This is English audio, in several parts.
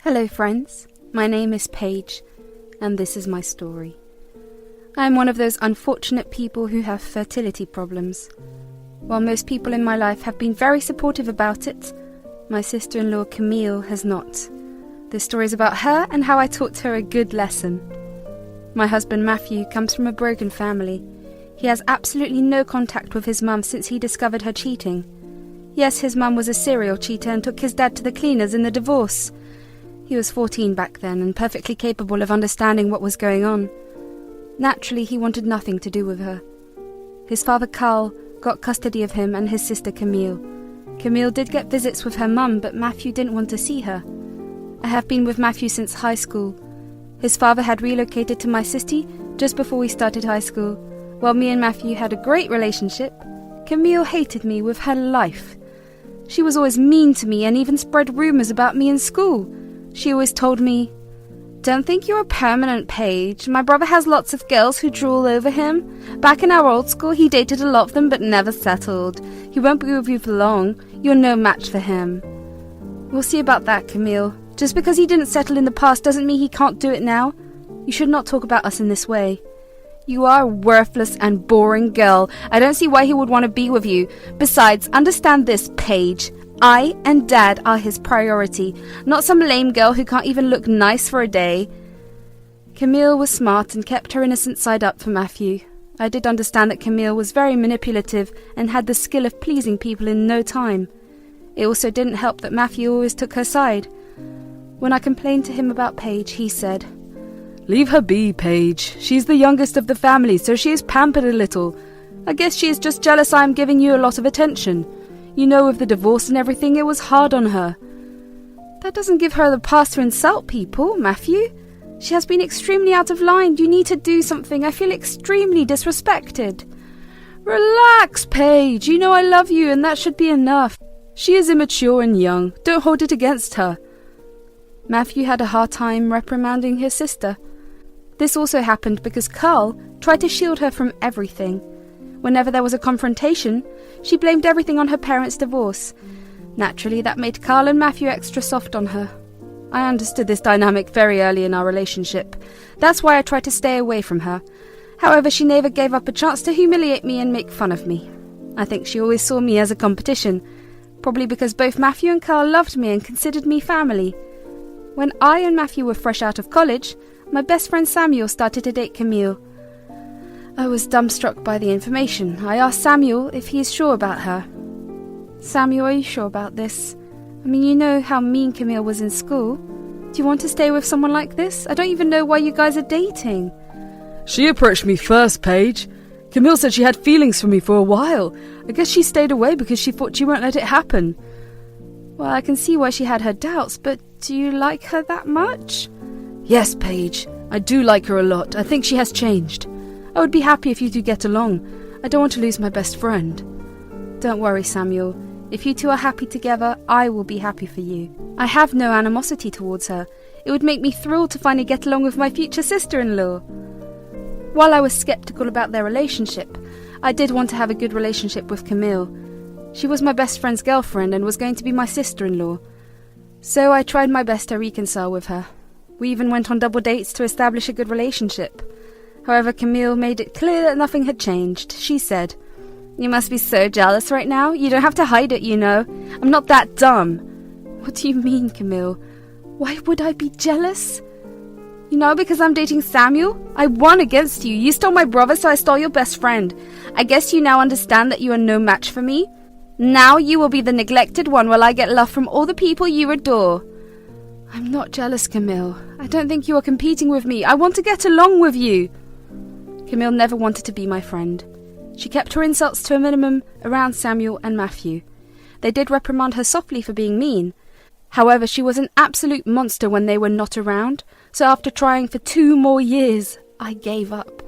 Hello friends, my name is Paige, and this is my story. I am one of those unfortunate people who have fertility problems. While most people in my life have been very supportive about it, my sister-in-law Camille has not. This story is about her and how I taught her a good lesson. My husband Matthew comes from a broken family. He has absolutely no contact with his mum since he discovered her cheating. Yes, his mum was a serial cheater and took his dad to the cleaners in the divorce. He was 14 back then and perfectly capable of understanding what was going on. Naturally, he wanted nothing to do with her. His father Carl got custody of him and his sister Camille. Camille did get visits with her mum, but Matthew didn't want to see her. I have been with Matthew since high school. His father had relocated to my city just before we started high school. While me and Matthew had a great relationship, Camille hated me with her life. She was always mean to me and even spread rumours about me in school. She always told me, "Don't think you're a permanent, Paige. My brother has lots of girls who drool over him. Back in our old school, he dated a lot of them but never settled. He won't be with you for long. You're no match for him." We'll see about that, Camille. Just because he didn't settle in the past doesn't mean he can't do it now. You should not talk about us in this way. You are a worthless and boring girl. I don't see why he would want to be with you. Besides, understand this, Paige. I and Dad are his priority, not some lame girl who can't even look nice for a day. Camille was smart and kept her innocent side up for Matthew. I did understand that Camille was very manipulative and had the skill of pleasing people in no time. It also didn't help that Matthew always took her side. When I complained to him about Paige, he said, "Leave her be, Paige. She's the youngest of the family, so she is pampered a little. I guess she is just jealous I am giving you a lot of attention. You know, with the divorce and everything, it was hard on her." That doesn't give her the pass to insult people, Matthew. She has been extremely out of line. You need to do something. I feel extremely disrespected. Relax, Paige. You know I love you, and that should be enough. She is immature and young. Don't hold it against her. Matthew had a hard time reprimanding his sister. This also happened because Carl tried to shield her from everything. Whenever there was a confrontation, she blamed everything on her parents' divorce. Naturally, that made Carl and Matthew extra soft on her. I understood this dynamic very early in our relationship. That's why I tried to stay away from her. However, she never gave up a chance to humiliate me and make fun of me. I think she always saw me as a competition, probably because both Matthew and Carl loved me and considered me family. When I and Matthew were fresh out of college, my best friend Samuel started to date Camille. I was dumbstruck by the information. I asked Samuel if he is sure about her. "Samuel, are you sure about this? I mean, you know how mean Camille was in school. Do you want to stay with someone like this? I don't even know why you guys are dating." "She approached me first, Paige. Camille said she had feelings for me for a while. I guess she stayed away because she thought she won't let it happen." Well, I can see why she had her doubts, but do you like her that much? "Yes, Paige. I do like her a lot. I think she has changed. I would be happy if you two get along. I don't want to lose my best friend." Don't worry, Samuel. If you two are happy together, I will be happy for you. I have no animosity towards her. It would make me thrilled to finally get along with my future sister-in-law. While I was skeptical about their relationship, I did want to have a good relationship with Camille. She was my best friend's girlfriend and was going to be my sister-in-law. So I tried my best to reconcile with her. We even went on double dates to establish a good relationship. However, Camille made it clear that nothing had changed. She said, "You must be so jealous right now. You don't have to hide it, you know. I'm not that dumb." What do you mean, Camille? Why would I be jealous? You know, because I'm dating Samuel? I won against you. You stole my brother, so I stole your best friend. I guess you now understand that you are no match for me. Now you will be the neglected one while I get love from all the people you adore. I'm not jealous, Camille. I don't think you are competing with me. I want to get along with you. Camille never wanted to be my friend. She kept her insults to a minimum around Samuel and Matthew. They did reprimand her softly for being mean. However, she was an absolute monster when they were not around, so after trying for 2 more years, I gave up.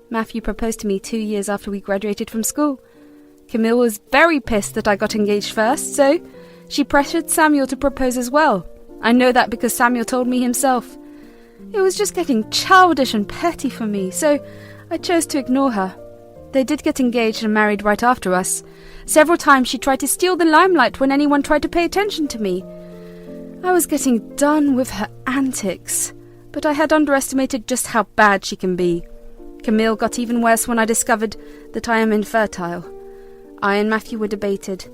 Matthew proposed to me 2 years after we graduated from school. Camille was very pissed that I got engaged first, so she pressured Samuel to propose as well. I know that because Samuel told me himself. It was just getting childish and petty for me, so I chose to ignore her. They did get engaged and married right after us. Several times she tried to steal the limelight when anyone tried to pay attention to me. I was getting done with her antics, but I had underestimated just how bad she can be. Camille got even worse when I discovered that I am infertile. I and Matthew were debated.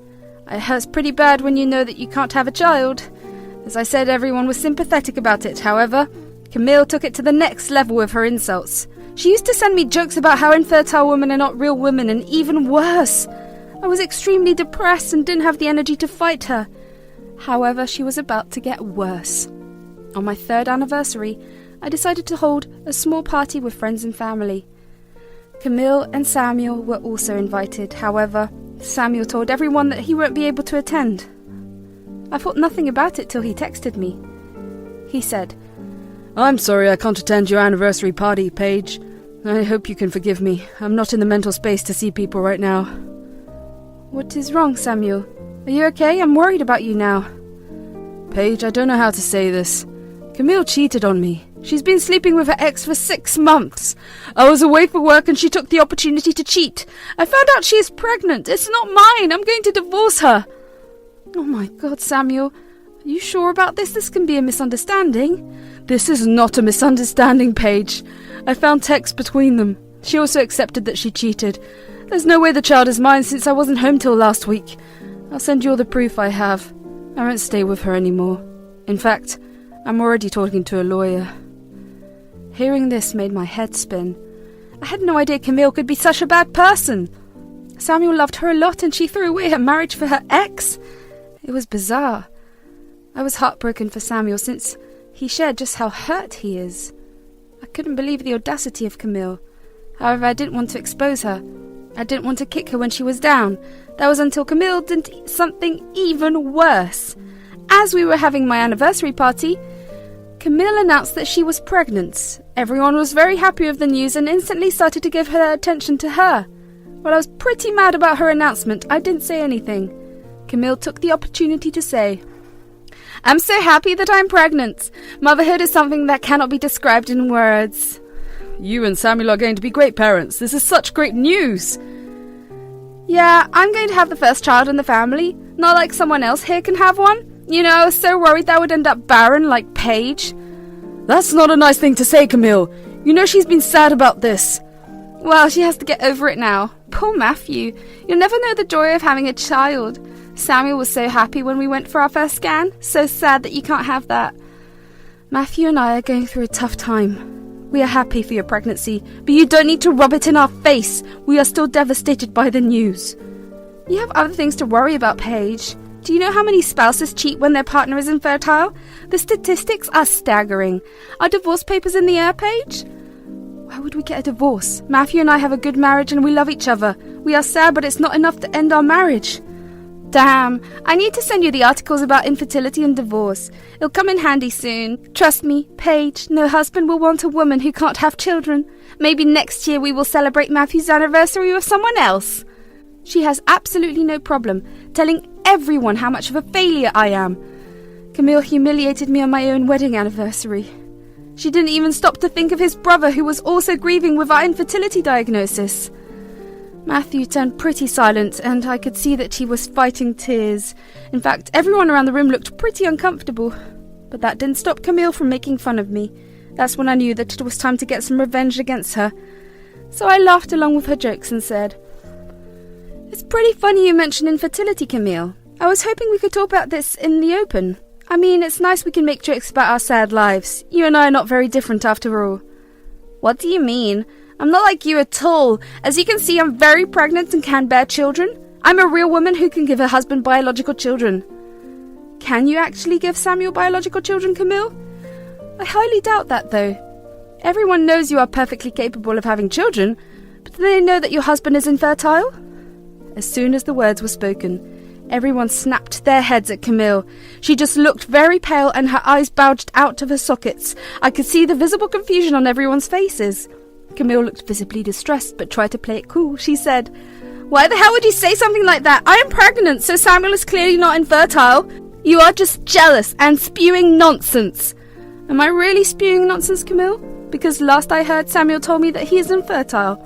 It hurts pretty bad when you know that you can't have a child. As I said, everyone was sympathetic about it. However, Camille took it to the next level with her insults. She used to send me jokes about how infertile women are not real women, and even worse. I was extremely depressed and didn't have the energy to fight her. However, she was about to get worse. On my 3rd anniversary, I decided to hold a small party with friends and family. Camille and Samuel were also invited. However, Samuel told everyone that he won't be able to attend. I thought nothing about it till he texted me. He said, "I'm sorry I can't attend your anniversary party, Paige. I hope you can forgive me. I'm not in the mental space to see people right now." "What is wrong, Samuel? Are you okay? I'm worried about you now." "Paige, I don't know how to say this. Camille cheated on me. She's been sleeping with her ex for 6 months. I was away for work and she took the opportunity to cheat. I found out she is pregnant. It's not mine. I'm going to divorce her." "Oh my God, Samuel. Are you sure about this? This can be a misunderstanding." "This is not a misunderstanding, Paige. I found texts between them. She also accepted that she cheated. There's no way the child is mine since I wasn't home till last week. I'll send you all the proof I have. I won't stay with her anymore. In fact, I'm already talking to a lawyer." Hearing this made my head spin. I had no idea Camille could be such a bad person. Samuel loved her a lot and she threw away her marriage for her ex. It was bizarre. I was heartbroken for Samuel since he shared just how hurt he is. I couldn't believe the audacity of Camille. However, I didn't want to expose her. I didn't want to kick her when she was down. That was until Camille did something even worse. As we were having my anniversary party, Camille announced that she was pregnant. Everyone was very happy with the news and instantly started to give her attention to her. While I was pretty mad about her announcement, I didn't say anything. Camille took the opportunity to say, "I'm so happy that I'm pregnant. Motherhood is something that cannot be described in words." "You and Samuel are going to be great parents. This is such great news." "Yeah, I'm going to have the first child in the family. Not like someone else here can have one. You know, I was so worried that I would end up barren like Paige." "That's not a nice thing to say, Camille. You know she's been sad about this." "Well, she has to get over it now. Poor Matthew. You'll never know the joy of having a child. Samuel was so happy when we went for our first scan. So sad that you can't have that." "Matthew and I are going through a tough time. We are happy for your pregnancy, but you don't need to rub it in our face. We are still devastated by the news." "You have other things to worry about, Paige. Do you know how many spouses cheat when their partner is infertile? The statistics are staggering. Are divorce papers in the air, Paige?" "Why would we get a divorce? Matthew and I have a good marriage and we love each other. We are sad, but it's not enough to end our marriage." "Damn, I need to send you the articles about infertility and divorce. It'll come in handy soon. Trust me, Paige, no husband will want a woman who can't have children. Maybe next year we will celebrate Matthew's anniversary with someone else." She has absolutely no problem telling everyone how much of a failure I am. Camille humiliated me on my own wedding anniversary. She didn't even stop to think of his brother who was also grieving with our infertility diagnosis. Matthew turned pretty silent and I could see that he was fighting tears. In fact, everyone around the room looked pretty uncomfortable. But that didn't stop Camille from making fun of me. That's when I knew that it was time to get some revenge against her. So I laughed along with her jokes and said, "It's pretty funny you mentioned infertility, Camille. I was hoping we could talk about this in the open. I mean, it's nice we can make jokes about our sad lives. You and I are not very different after all." "What do you mean? I'm not like you at all. As you can see, I'm very pregnant and can bear children. I'm a real woman who can give her husband biological children." "Can you actually give Samuel biological children, Camille?" "I highly doubt that, though. Everyone knows you are perfectly capable of having children, but do they know that your husband is infertile?" As soon as the words were spoken, everyone snapped their heads at Camille. She just looked very pale and her eyes bulged out of her sockets. I could see the visible confusion on everyone's faces. Camille looked visibly distressed but tried to play it cool. She said, "Why the hell would you say something like that? I am pregnant, so Samuel is clearly not infertile. You are just jealous and spewing nonsense." "Am I really spewing nonsense, Camille? Because last I heard, Samuel told me that he is infertile."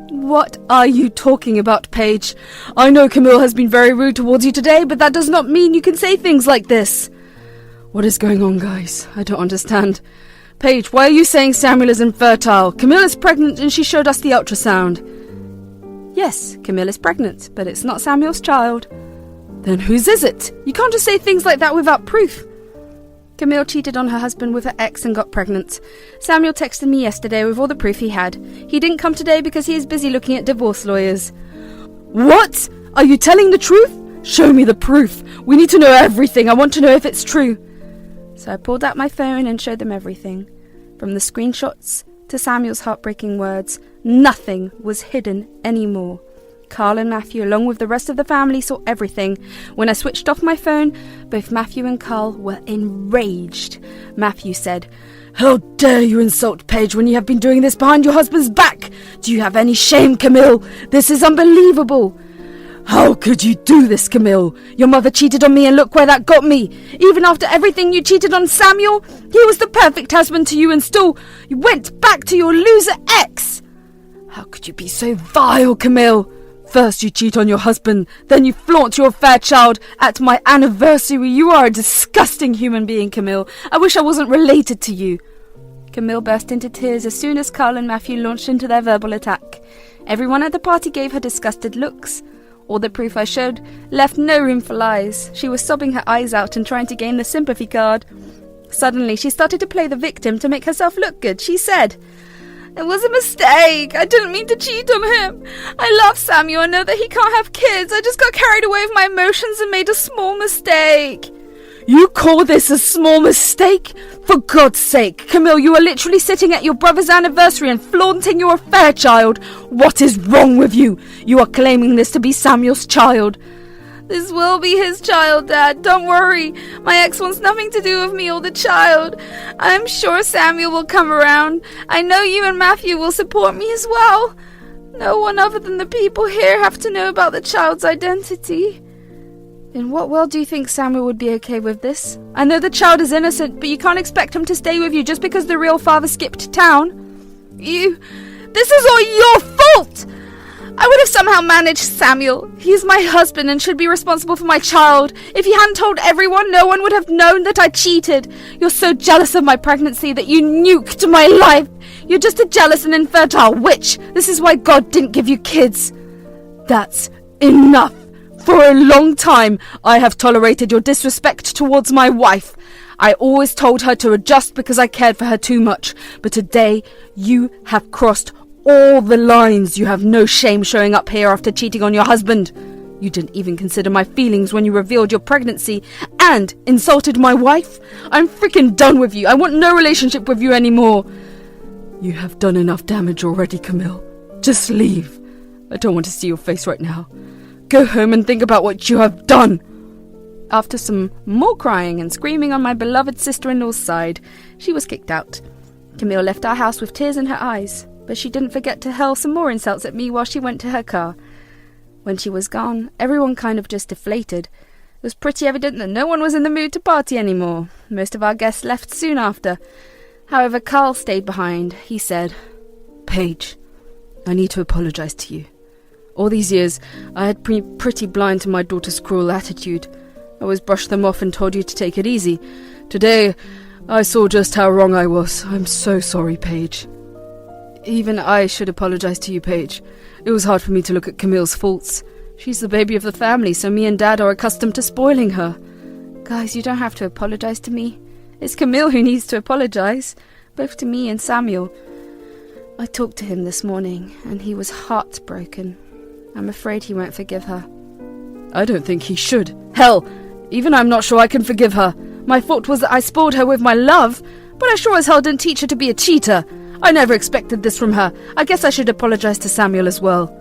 "What are you talking about, Paige? I know Camille has been very rude towards you today, but that does not mean you can say things like this." What is going on, guys? I don't understand. Paige, why are you saying Samuel is infertile? Camille is pregnant and she showed us the ultrasound. Yes, Camille is pregnant, but it's not Samuel's child. Then whose is it? You can't just say things like that without proof. Camille cheated on her husband with her ex and got pregnant. Samuel texted me yesterday with all the proof he had. He didn't come today because he is busy looking at divorce lawyers. What? Are you telling the truth? Show me the proof. We need to know everything. I want to know if it's true. So I pulled out my phone and showed them everything. From the screenshots to Samuel's heartbreaking words, nothing was hidden anymore. Carl and Matthew, along with the rest of the family, saw everything. When I switched off my phone, both Matthew and Carl were enraged. Matthew said, "How dare you insult Paige when you have been doing this behind your husband's back? Do you have any shame, Camille? This is unbelievable. How could you do this, Camille? Your mother cheated on me and look where that got me. Even after everything you cheated on Samuel, he was the perfect husband to you and still you went back to your loser ex. How could you be so vile, Camille? First you cheat on your husband, then you flaunt your fair child at my anniversary. You are a disgusting human being, Camille. I wish I wasn't related to you." Camille burst into tears as soon as Carl and Matthew launched into their verbal attack. Everyone at the party gave her disgusted looks. All the proof I showed left no room for lies. She was sobbing her eyes out and trying to gain the sympathy card. Suddenly, she started to play the victim to make herself look good. She said, "It was a mistake. I didn't mean to cheat on him. I love Samuel and know that he can't have kids. I just got carried away with my emotions and made a small mistake." You call this a small mistake? For God's sake, Camille, you are literally sitting at your brother's anniversary and flaunting your affair child. What is wrong with you? You are claiming this to be Samuel's child. "This will be his child, Dad. Don't worry. My ex wants nothing to do with me or the child. I'm sure Samuel will come around. I know you and Matthew will support me as well. No one other than the people here have to know about the child's identity." In what world do you think Samuel would be okay with this? I know the child is innocent, but you can't expect him to stay with you just because the real father skipped town. This is all your fault! I would have somehow managed Samuel. He is my husband and should be responsible for my child. If you hadn't told everyone, no one would have known that I cheated. You're so jealous of my pregnancy that you nuked my life. You're just a jealous and infertile witch. This is why God didn't give you kids. That's enough. For a long time, I have tolerated your disrespect towards my wife. I always told her to adjust because I cared for her too much. But today, you have crossed all the lines. You have no shame showing up here after cheating on your husband. You didn't even consider my feelings when you revealed your pregnancy and insulted my wife. I'm freaking done with you. I want no relationship with you anymore. You have done enough damage already, Camille. Just leave. I don't want to see your face right now. Go home and think about what you have done. After some more crying and screaming on my beloved sister-in-law's side, she was kicked out. Camille left our house with tears in her eyes, but she didn't forget to hurl some more insults at me while she went to her car. When she was gone, everyone kind of just deflated. It was pretty evident that no one was in the mood to party anymore. Most of our guests left soon after. However, Carl stayed behind. He said, "Paige, I need to apologize to you. All these years, I had been pretty blind to my daughter's cruel attitude. I always brushed them off and told you to take it easy. Today, I saw just how wrong I was. I'm so sorry, Paige. Even I should apologize to you, Paige. It was hard for me to look at Camille's faults. She's the baby of the family, so me and Dad are accustomed to spoiling her." "Guys, you don't have to apologize to me. It's Camille who needs to apologize, both to me and Samuel. I talked to him this morning, and he was heartbroken. I'm afraid he won't forgive her." "I don't think he should. Hell, even I'm not sure I can forgive her. My fault was that I spoiled her with my love, but I sure as hell didn't teach her to be a cheater. I never expected this from her. I guess I should apologize to Samuel as well."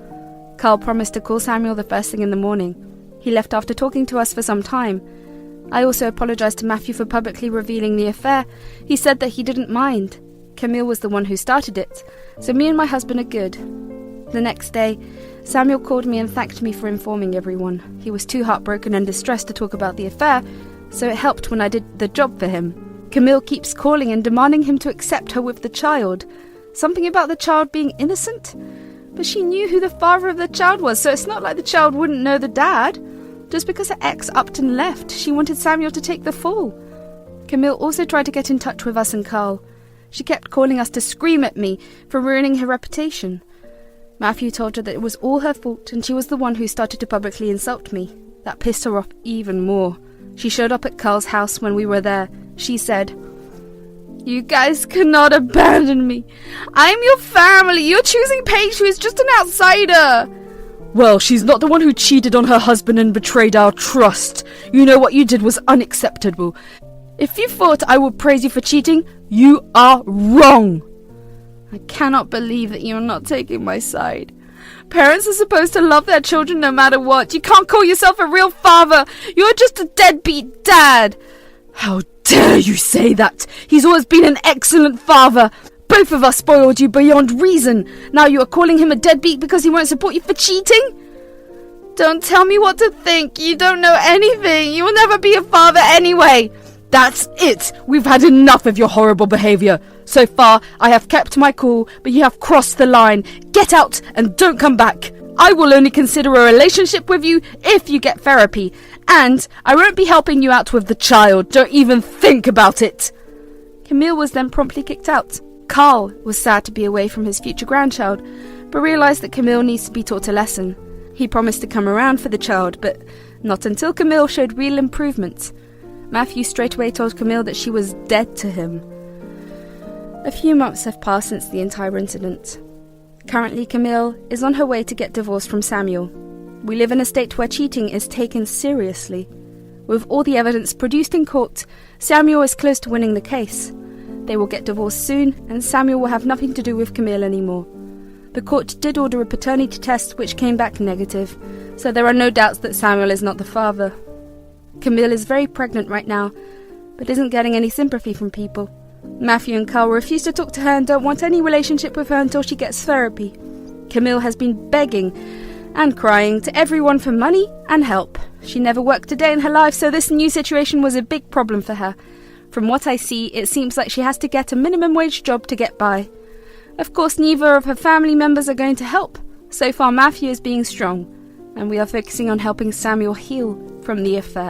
Carl promised to call Samuel the first thing in the morning. He left after talking to us for some time. I also apologized to Matthew for publicly revealing the affair. He said that he didn't mind. Camille was the one who started it, so me and my husband are good. The next day, Samuel called me and thanked me for informing everyone. He was too heartbroken and distressed to talk about the affair, so it helped when I did the job for him. Camille keeps calling and demanding him to accept her with the child. Something about the child being innocent? But she knew who the father of the child was, so it's not like the child wouldn't know the dad. Just because her ex upped and left, she wanted Samuel to take the fall. Camille also tried to get in touch with us and Carl. She kept calling us to scream at me for ruining her reputation. Matthew told her that it was all her fault and she was the one who started to publicly insult me. That pissed her off even more. She showed up at Carl's house when we were there. She said, "You guys cannot abandon me. I'm your family. You're choosing Paige, who is just an outsider." Well, she's not the one who cheated on her husband and betrayed our trust. You know what you did was unacceptable. If you thought I would praise you for cheating, you are wrong. I cannot believe that you're not taking my side. Parents are supposed to love their children no matter what. You can't call yourself a real father. You're just a deadbeat dad. How dare you say that? He's always been an excellent father. Both of us spoiled you beyond reason. Now you are calling him a deadbeat because he won't support you for cheating? Don't tell me what to think. You don't know anything. You will never be a father anyway. That's it. We've had enough of your horrible behaviour. So far, I have kept my cool, but you have crossed the line. Get out and don't come back. I will only consider a relationship with you if you get therapy. And I won't be helping you out with the child. Don't even think about it. Camille was then promptly kicked out. Carl was sad to be away from his future grandchild, but realised that Camille needs to be taught a lesson. He promised to come around for the child, but not until Camille showed real improvement. Matthew straight away told Camille that she was dead to him. A few months have passed since the entire incident. Currently, Camille is on her way to get divorced from Samuel. We live in a state where cheating is taken seriously. With all the evidence produced in court, Samuel is close to winning the case. They will get divorced soon, and Samuel will have nothing to do with Camille anymore. The court did order a paternity test, which came back negative, so there are no doubts that Samuel is not the father. Camille is very pregnant right now, but isn't getting any sympathy from people. Matthew and Carl refuse to talk to her and don't want any relationship with her until she gets therapy. Camille has been begging and crying to everyone for money and help. She never worked a day in her life, so this new situation was a big problem for her. From what I see, it seems like she has to get a minimum wage job to get by. Of course, neither of her family members are going to help. So far, Matthew is being strong, and we are focusing on helping Samuel heal from the affair.